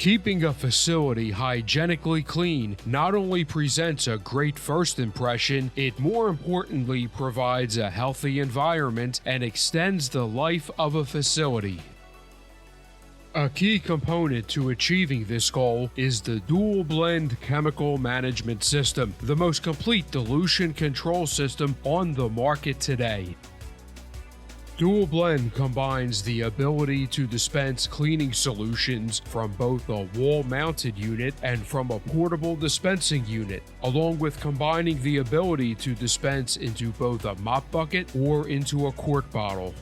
Keeping a facility hygienically clean not only presents a great first impression, it more importantly provides a healthy environment and extends the life of a facility. A key component to achieving this goal is the dual blend chemical management system, the most complete dilution control system on the market today. Dual Blend combines the ability to dispense cleaning solutions from both a wall-mounted unit and from a portable dispensing unit, along with combining the ability to dispense into both a mop bucket or into a quart bottle.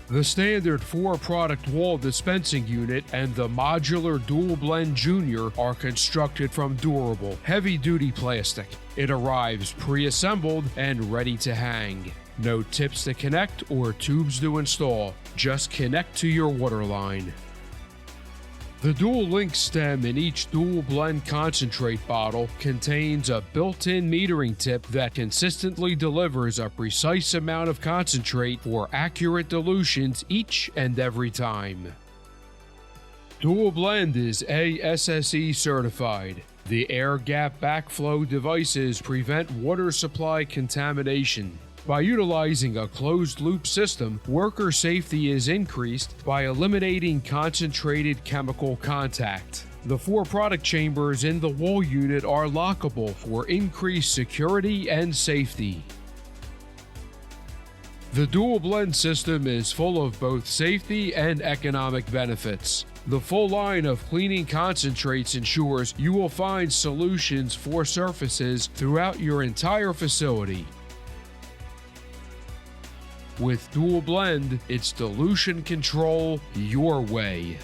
The standard 4-product wall dispensing unit and the modular Dual Blend Junior are constructed from durable, heavy-duty plastic. It arrives pre-assembled and ready to hang. No tips to connect or tubes to install, just connect to your water line. The dual link stem in each dual blend concentrate bottle contains a built-in metering tip that consistently delivers a precise amount of concentrate for accurate dilutions each and every time. Dual Blend is ASSE certified. The air gap backflow devices prevent water supply contamination. By utilizing a closed-loop system, worker safety is increased by eliminating concentrated chemical contact. The 4 product chambers in the wall unit are lockable for increased security and safety. The Dual Blend system is full of both safety and economic benefits. The full line of cleaning concentrates ensures you will find solutions for surfaces throughout your entire facility. With Dual Blend, it's dilution control your way.